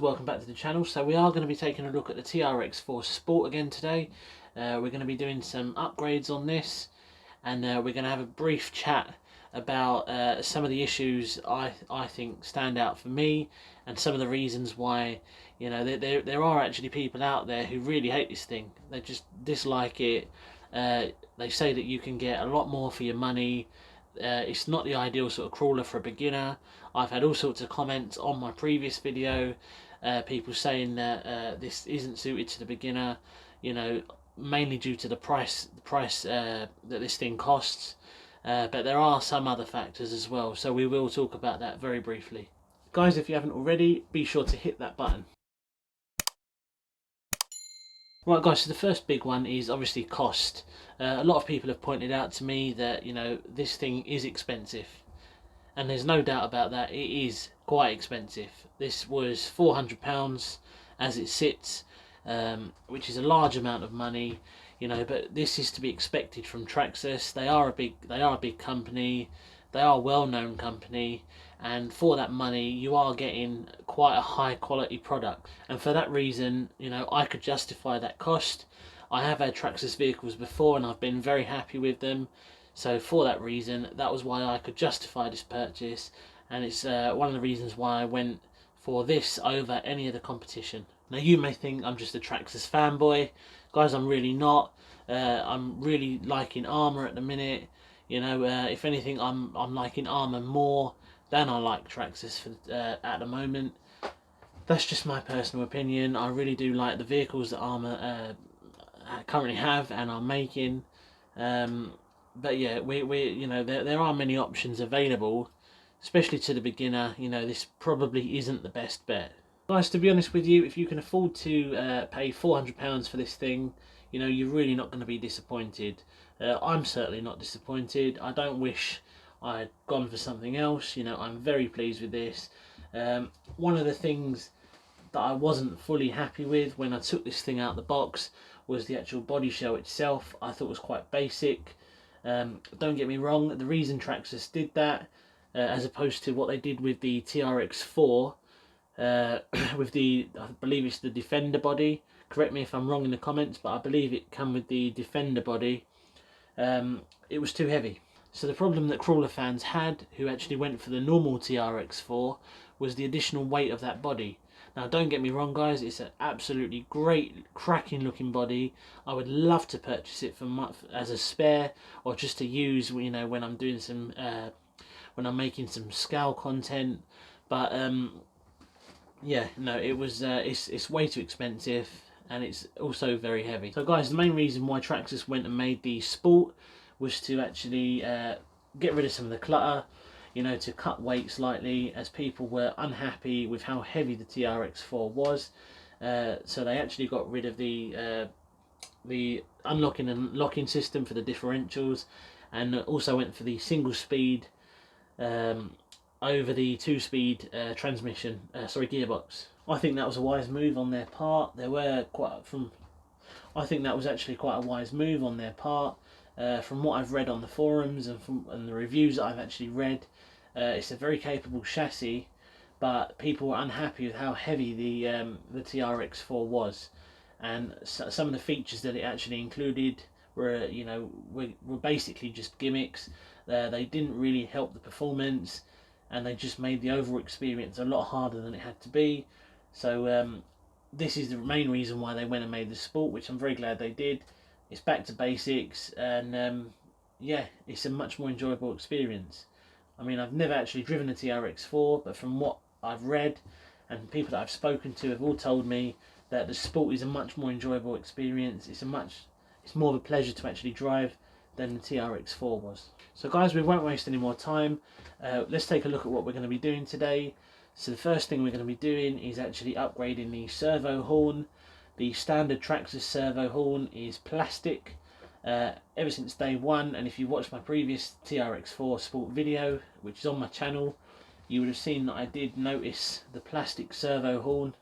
welcome back to the channel. So we are going to be taking a look at the TRX-4 Sport again today. We're going to be doing some upgrades on this, and we're going to have a brief chat about some of the issues I think stand out for me, and some of the reasons why, you know, there are actually people out there who really hate this thing. They just dislike it. They say that you can get a lot more for your money. It's not the ideal sort of crawler for a beginner. I've had all sorts of comments on my previous video, people saying that this isn't suited to the beginner, you know, mainly due to the price that this thing costs. But there are some other factors as well, so we will talk about that very briefly. Guys, if you haven't already, be sure to hit that button. Right guys, so the first big one is obviously cost. A lot of people have pointed out to me that, you know, this thing is expensive. And there's no doubt about that, it is quite expensive. This was £400 as it sits, which is a large amount of money, you know, but this is to be expected from Traxxas. They are a big company, they are a well-known company, and for that money you are getting quite a high quality product, and for that reason, you know, I could justify that cost. I have had Traxxas vehicles before and I've been very happy with them, so for that reason, that was why I could justify this purchase, and it's one of the reasons why I went for this over any of the competition. Now you may think I'm just a Traxxas fanboy. Guys, I'm really not. I'm really liking Armour at the minute. You know, if anything, I'm liking Armour more than I like Traxxas at the moment. That's just my personal opinion. I really do like the vehicles that Armour currently have and are making. But yeah, we you know, there are many options available, especially to the beginner. You know, this probably isn't the best bet. Guys, to be honest with you, if you can afford to pay £400 for this thing, you know, you're really not going to be disappointed. I'm certainly not disappointed. I don't wish I had gone for something else. You know, I'm very pleased with this. One of the things that I wasn't fully happy with when I took this thing out of the box was the actual body shell itself. I thought it was quite basic. Don't get me wrong, the reason Traxxas did that, as opposed to what they did with the TRX-4, with the, I believe it's the Defender body, correct me if I'm wrong in the comments, but I believe it came with the Defender body, it was too heavy. So the problem that crawler fans had, who actually went for the normal TRX-4, was the additional weight of that body. Now don't get me wrong guys, it's an absolutely great, cracking looking body. I would love to purchase it as a spare, or just to use, you know, when I'm doing some, when I'm making some scale content. But yeah, no, it was it's way too expensive, and it's also very heavy. So guys, the main reason why Traxxas went and made the Sport was to actually get rid of some of the clutter, you know, to cut weight slightly, as people were unhappy with how heavy the TRX-4 was. So they actually got rid of the unlocking and locking system for the differentials, and also went for the single speed over the two-speed transmission, gearbox. I think that was a wise move on their part. I think that was actually quite a wise move on their part. From what I've read on the forums and the reviews that I've actually read, it's a very capable chassis, but people were unhappy with how heavy the TRX-4 was, and some of the features that it actually included were, you know, were basically just gimmicks. They didn't really help the performance, and they just made the overall experience a lot harder than it had to be. So this is the main reason why they went and made the Sport, which I'm very glad they did. It's back to basics, and yeah, it's a much more enjoyable experience. I mean, I've never actually driven a TRX-4, but from what I've read and people that I've spoken to have all told me that the Sport is a much more enjoyable experience. It's more of a pleasure to actually drive than the TRX-4 was. So guys, we won't waste any more time. Let's take a look at what we're going to be doing today. So the first thing we're going to be doing is actually upgrading the servo horn. The standard Traxxas servo horn is plastic ever since day one, and if you watched my previous TRX-4 Sport video, which is on my channel, you would have seen that I did notice the plastic servo horn.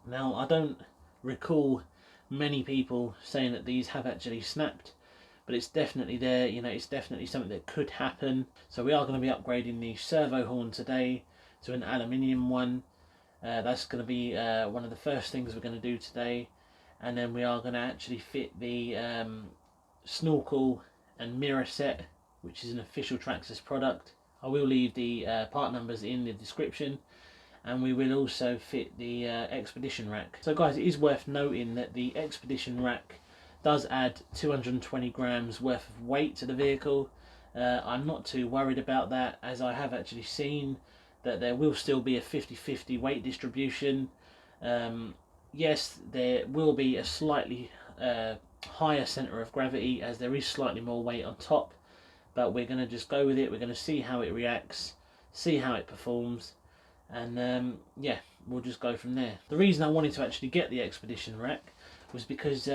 Now, I don't recall many people saying that these have actually snapped, but it's definitely there. You know, it's definitely something that could happen. So we are going to be upgrading the servo horn today to an aluminium one. That's going to be one of the first things we're going to do today, and then we are going to actually fit the snorkel and mirror set, which is an official Traxxas product. I will leave the part numbers in the description, and we will also fit the Expedition Rack. So guys, it is worth noting that the Expedition Rack does add 220 grams worth of weight to the vehicle. I'm not too worried about that, as I have actually seen that there will still be a 50-50 weight distribution. Yes, there will be a slightly higher centre of gravity, as there is slightly more weight on top, but we're going to just go with it. We're going to see how it reacts, see how it performs, and yeah, we'll just go from there. The reason I wanted to actually get the Expedition Rack was because,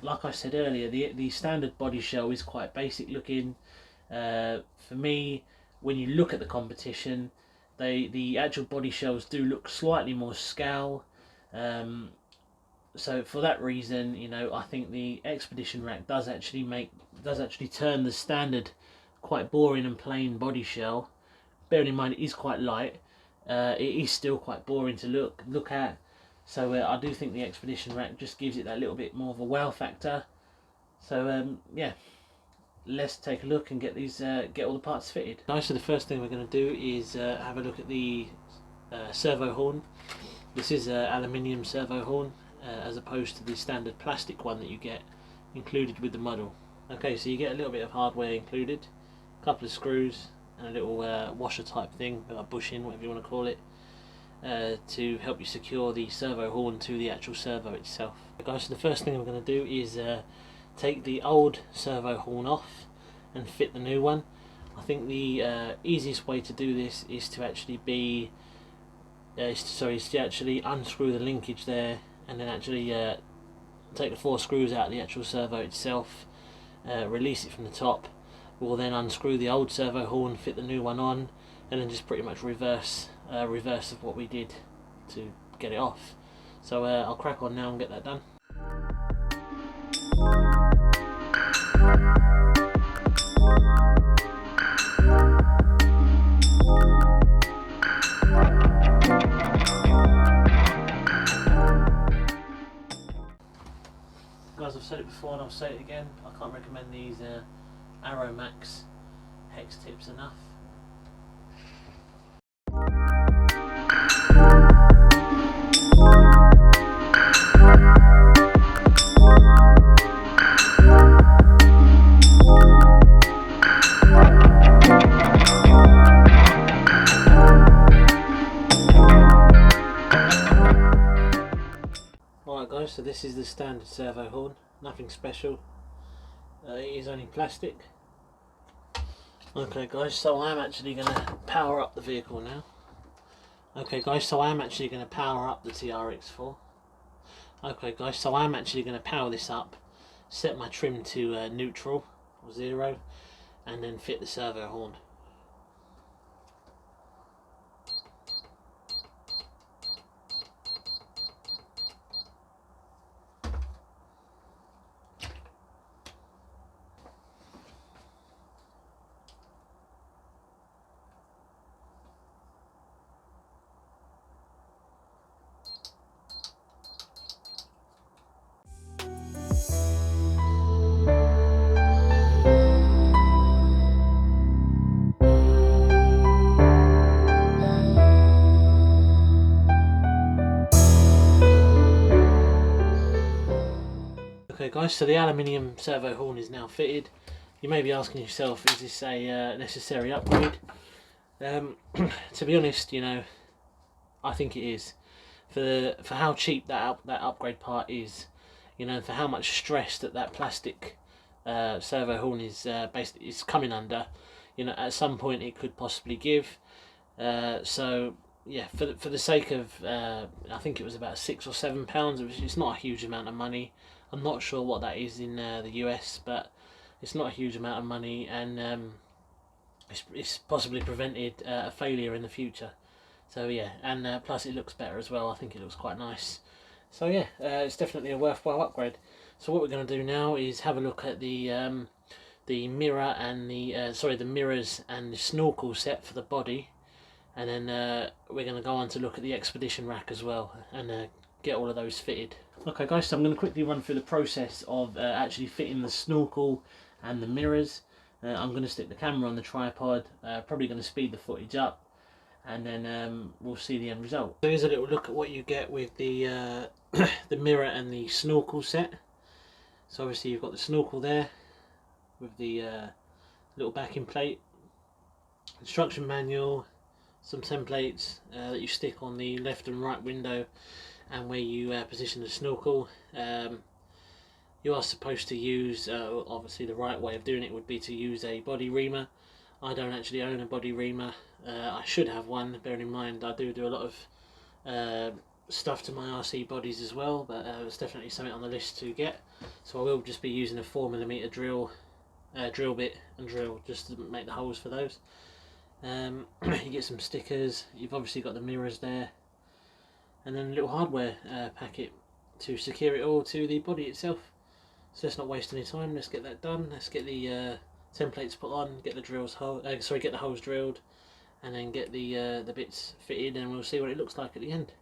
like I said earlier, the standard body shell is quite basic looking. For me, when you look at the competition, the actual body shells do look slightly more scowl. So for that reason, you know, I think the Expedition Rack does actually turn the standard quite boring and plain body shell. Bearing in mind it is quite light, it is still quite boring to look at. So I do think the Expedition Rack just gives it that little bit more of a wow factor. So yeah, let's take a look and get all the parts fitted. Nice. So the first thing we're going to do is have a look at the servo horn. This is an aluminium servo horn, as opposed to the standard plastic one that you get included with the model. Okay, so you get a little bit of hardware included, a couple of screws and a little washer type thing, a bushing, whatever you want to call it, to help you secure the servo horn to the actual servo itself. Okay, guys, so the first thing we're going to do is take the old servo horn off and fit the new one. I think the easiest way to do this is to actually unscrew the linkage there, and then actually take the 4 screws out of the actual servo itself, release it from the top. We'll then unscrew the old servo horn, fit the new one on, and then just pretty much reverse of what we did to get it off. So I'll crack on now and get that done. Guys, I've said it before and I'll say it again, I can't recommend these Arrow Max hex tips enough. Alright guys, so this is the standard servo horn, nothing special, it is only plastic. Okay guys, so I'm actually going to power up the vehicle now. Okay guys, so I'm actually going to power up the TRX-4. Okay guys, so I'm actually going to power this up, set my trim to neutral or 0, and then fit the servo horn. Okay guys, so the aluminium servo horn is now fitted. You may be asking yourself, is this a necessary upgrade? To be honest, you know, I think it is. For how cheap that upgrade part is, you know, for how much stress that plastic servo horn is basically is coming under, you know, at some point it could possibly give. So yeah, for the sake of I think it was about £6 or £7, which is not a huge amount of money. I'm not sure what that is in the US, but it's not a huge amount of money, and it's possibly prevented a failure in the future. So yeah, and plus it looks better as well. I think it looks quite nice. So yeah, it's definitely a worthwhile upgrade. So what we're going to do now is have a look at the mirror and the the mirrors and the snorkel set for the body, and then we're going to go on to look at the Expedition Rack as well, and get all of those fitted. Okay guys, so I'm going to quickly run through the process of actually fitting the snorkel and the mirrors. I'm going to stick the camera on the tripod, probably going to speed the footage up, and then we'll see the end result. So here's a little look at what you get with the the mirror and the snorkel set. So obviously you've got the snorkel there with the little backing plate, instruction manual, some templates that you stick on the left and right window and where you position the snorkel. You are supposed to use, obviously the right way of doing it would be to use a body reamer. I don't actually own a body reamer. I should have one, bearing in mind I do a lot of stuff to my RC bodies as well, but it's definitely something on the list to get. So I will just be using a 4mm drill bit and drill just to make the holes for those. You get some stickers, you've obviously got the mirrors there, and then a little hardware packet to secure it all to the body itself. So let's not waste any time, let's get that done. Let's get the templates put on, get the get the holes drilled, and then get the bits fitted, and we'll see what it looks like at the end.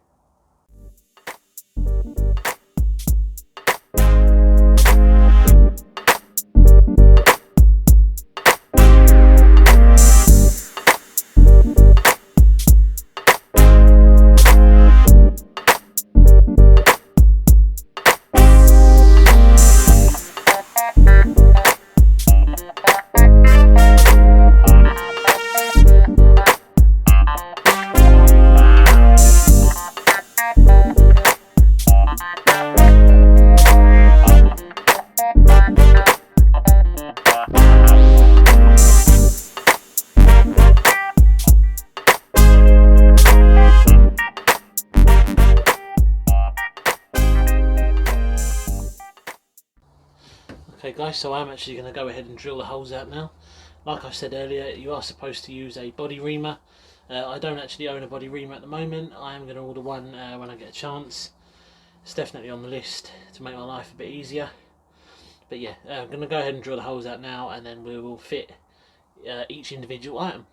Okay guys, so I'm actually going to go ahead and drill the holes out now. Like I said earlier, you are supposed to use a body reamer. I don't actually own a body reamer at the moment. I am going to order one when I get a chance. It's definitely on the list to make my life a bit easier. But yeah, I'm going to go ahead and drill the holes out now, and then we will fit each individual item.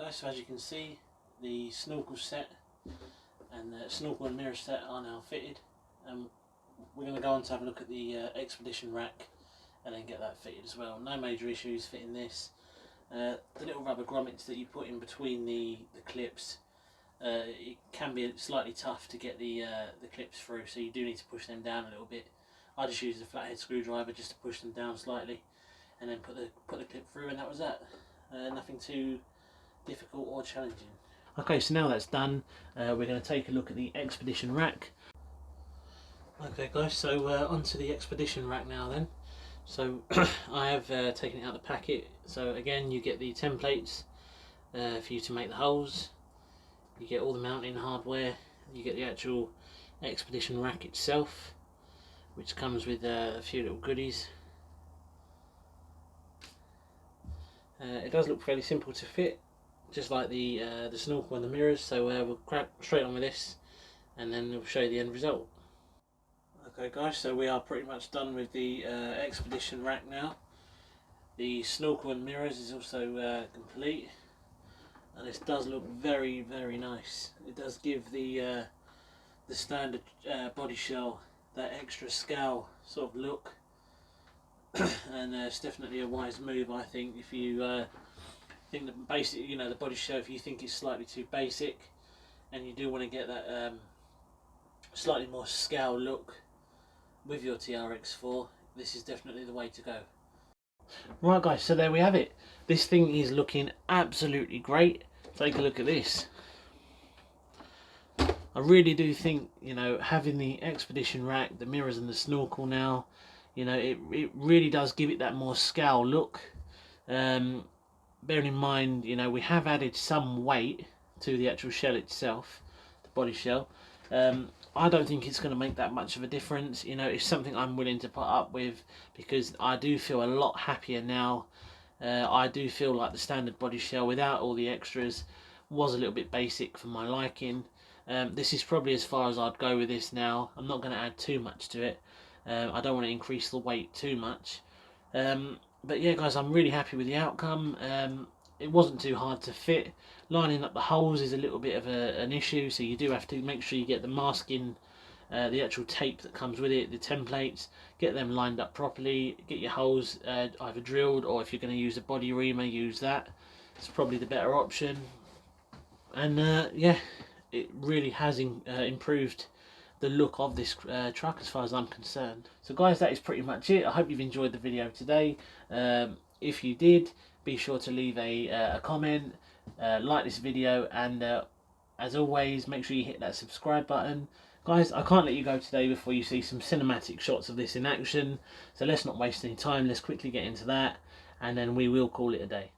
So as you can see, the snorkel set and the snorkel and mirror set are now fitted. We're going to go on to have a look at the Expedition Rack and then get that fitted as well. No major issues fitting this. The little rubber grommets that you put in between the clips, it can be slightly tough to get the clips through, so you do need to push them down a little bit. I just used a flathead screwdriver just to push them down slightly, and then put the clip through, and that was that. Nothing too difficult or challenging. Okay, so now that's done, we're going to take a look at the Expedition Rack. Okay guys, so onto the Expedition Rack now then. So I have taken it out of the packet. So again, you get the templates for you to make the holes, you get all the mounting hardware, you get the actual Expedition Rack itself, which comes with a few little goodies. It does look fairly simple to fit, just like the snorkel and the mirrors, so we'll crack straight on with this and then we'll show you the end result. Okay guys, so we are pretty much done with the Expedition Rack now. The snorkel and mirrors is also complete, and this does look very nice. It does give the standard body shell that extra scale, sort of look. And it's definitely a wise move, I think, if you think that basic, the body shell, if you think it's slightly too basic and you do want to get that slightly more scale look with your TRX4, this is definitely the way to go. Right guys, so there we have it. This thing is looking absolutely great. Take a look at this. I really do think, having the Expedition Rack, the mirrors and the snorkel now, it really does give it that more scale look. Bearing in mind, we have added some weight to the actual shell itself, the body shell. I don't think it's going to make that much of a difference. It's something I'm willing to put up with because I do feel a lot happier now. I do feel like the standard body shell without all the extras was a little bit basic for my liking. This is probably as far as I'd go with this now. I'm not going to add too much to it. I don't want to increase the weight too much. But yeah guys, I'm really happy with the outcome. It wasn't too hard to fit. Lining up the holes is a little bit of an issue, so you do have to make sure you get the masking, the actual tape that comes with it, the templates, get them lined up properly, get your holes either drilled, or if you're going to use a body reamer, use that. It's probably the better option. And yeah, it really has improved the look of this truck as far as I'm concerned. So guys, that is pretty much it. I hope you've enjoyed the video today. If you did, be sure to leave a comment, like this video, and as always, make sure you hit that subscribe button. Guys, I can't let you go today before you see some cinematic shots of this in action, so let's not waste any time. Let's quickly get into that, and then we will call it a day.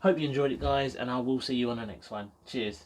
Hope you enjoyed it guys, and I will see you on the next one. Cheers.